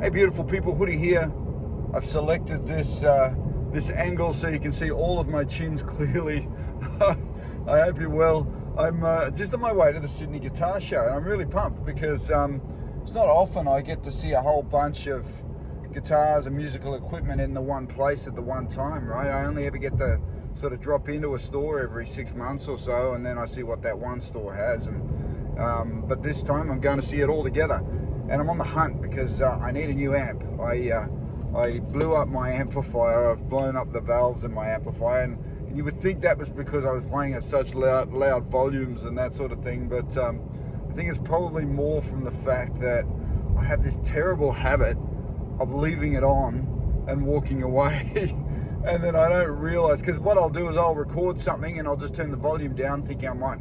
Hey beautiful people, Hoodie here. I've selected this this angle so you can see all of my chins clearly. I hope you're well. I'm just on my way to the Sydney Guitar Show, and I'm really pumped because it's not often I get to see a whole bunch of guitars and musical equipment in the one place at the one time, right? I only ever get to sort of drop into a store every 6 months or so, and then I see what that one store has. And but this time I'm going to see it all together. And I'm on the hunt because I need a new amp. I blew up my amplifier. I've blown up the valves in my amplifier, and you would think that was because I was playing at such loud volumes and that sort of thing, but I think it's probably more from the fact that I have this terrible habit of leaving it on and walking away and then I don't realize, because what I'll do is I'll record something and I'll just turn the volume down thinking I might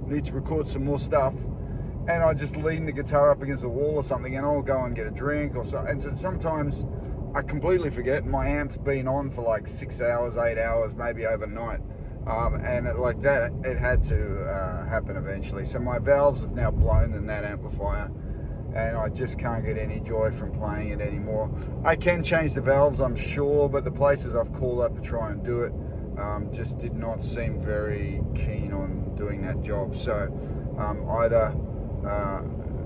need to record some more stuff, and I just lean the guitar up against the wall or something, and I'll go and get a drink or so. And so sometimes I completely forget my amp's been on for like 6 hours, 8 hours, maybe overnight. And it had to happen eventually. So my valves have now blown in that amplifier, and I just can't get any joy from playing it anymore. I can change the valves, I'm sure, but the places I've called up to try and do it just did not seem very keen on doing that job. So either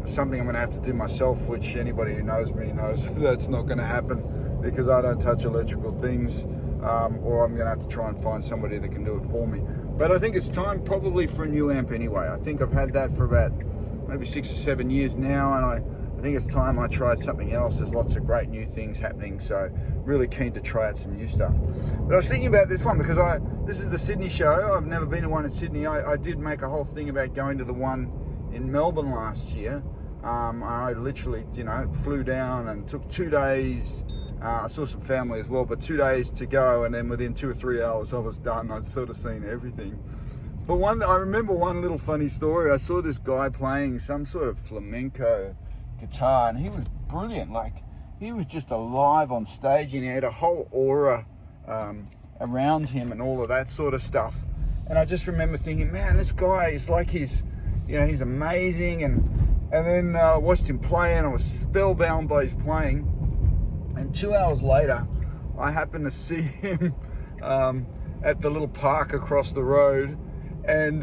something I'm going to have to do myself, which anybody who knows me knows that's not going to happen because I don't touch electrical things, or I'm going to have to try and find somebody that can do it for me. But I think it's time probably for a new amp anyway. I think I've had that for about maybe 6 or 7 years now, and I think it's time I tried something else. There's lots of great new things happening, so really keen to try out some new stuff. But I was thinking about this one because this is the Sydney show. I've never been to one in Sydney. I did make a whole thing about going to the one in Melbourne last year. I literally, flew down and took 2 days. I saw some family as well, but 2 days to go, and then within 2 or 3 hours I was done. I'd sort of seen everything. But I remember one little funny story. I saw this guy playing some sort of flamenco guitar, and he was brilliant. Like, he was just alive on stage, and he had a whole aura around him and all of that sort of stuff. And I just remember thinking, man, this guy is like he's amazing. And then I watched him play, and I was spellbound by his playing. And 2 hours later, I happened to see him at the little park across the road, and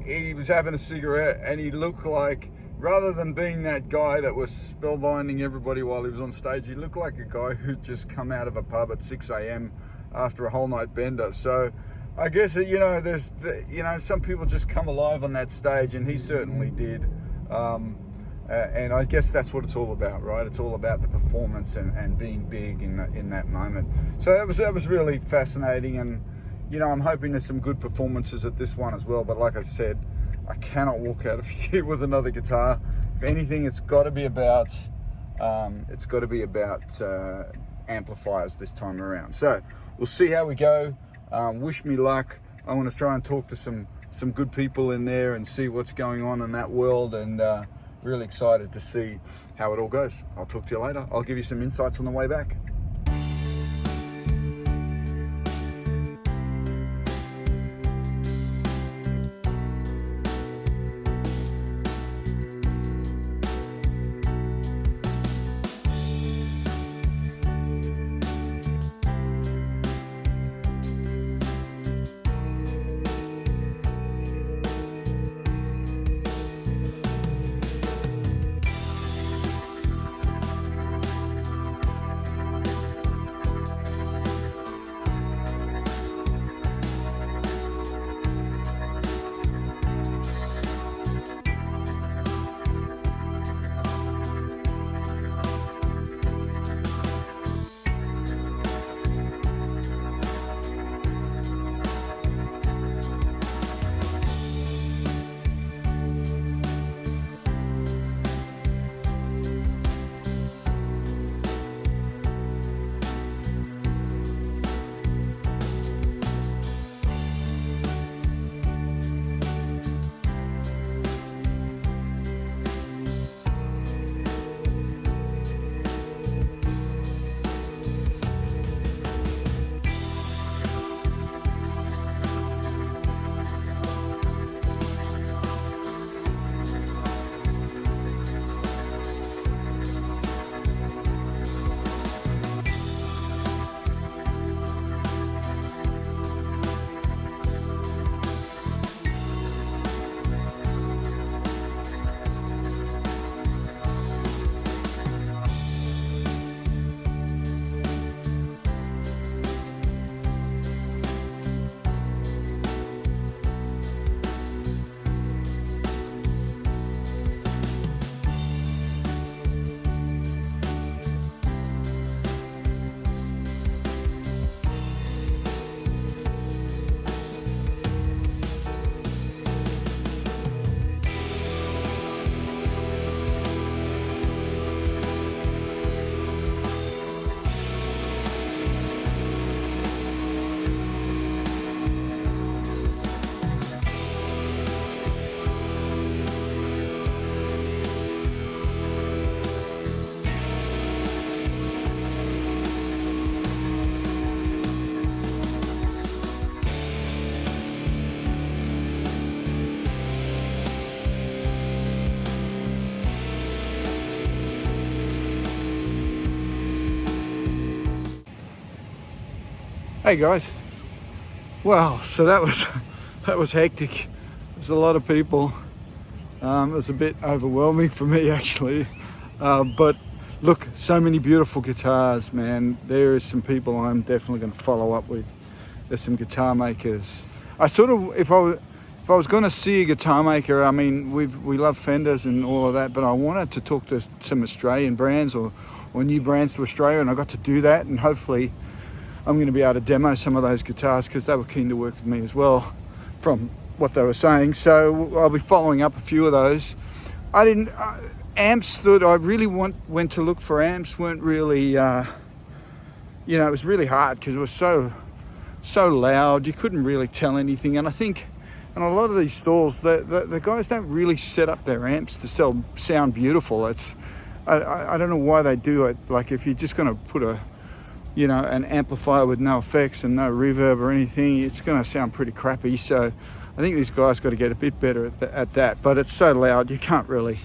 he was having a cigarette, and he looked like, rather than being that guy that was spellbinding everybody while he was on stage, he looked like a guy who'd just come out of a pub at 6 a.m. after a whole night bender. So I guess, there's some people just come alive on that stage, and he certainly did. And I guess that's what it's all about, right? It's all about the performance and being big in that moment. So that was really fascinating, and I'm hoping there's some good performances at this one as well. But like I said, I cannot walk out of here with another guitar. If anything, it's got to be about amplifiers this time around. So we'll see how we go. Wish me luck. I want to try and talk to some good people in there and see what's going on in that world, and really excited to see how it all goes. I'll talk to you later. I'll give you some insights on the way back. Hey guys. Well, so that was hectic. There's a lot of people. It was a bit overwhelming for me actually, but look, so many beautiful guitars, man. There is some people I'm definitely going to follow up with. There's some guitar makers. I sort of, if I was going to see a guitar maker, I mean, we love Fenders and all of that, but I wanted to talk to some Australian brands or new brands to Australia, and I got to do that, and hopefully I'm going to be able to demo some of those guitars because they were keen to work with me as well from what they were saying. So I'll be following up a few of those. Amps that I really went to look for amps weren't really, it was really hard because it was so loud. You couldn't really tell anything. And I think in a lot of these stalls, the guys don't really set up their amps to sound beautiful. I don't know why they do it. Like if you're just going to put an amplifier with no effects and no reverb or anything, it's going to sound pretty crappy. So I think these guys got to get a bit better at that. But it's so loud, you can't really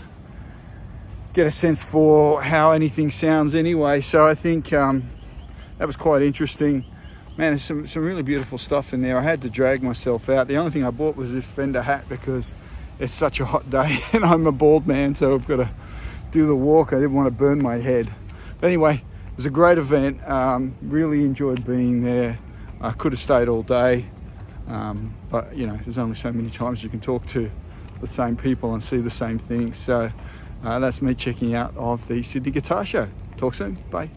get a sense for how anything sounds anyway. So I think that was quite interesting. Man, there's some really beautiful stuff in there. I had to drag myself out. The only thing I bought was this Fender hat because it's such a hot day and I'm a bald man, so I've got to do the walk. I didn't want to burn my head. But anyway, it was a great event. Really enjoyed being there. I could have stayed all day, but there's only so many times you can talk to the same people and see the same things. So that's me checking out of the Sydney Guitar Show. Talk soon. Bye.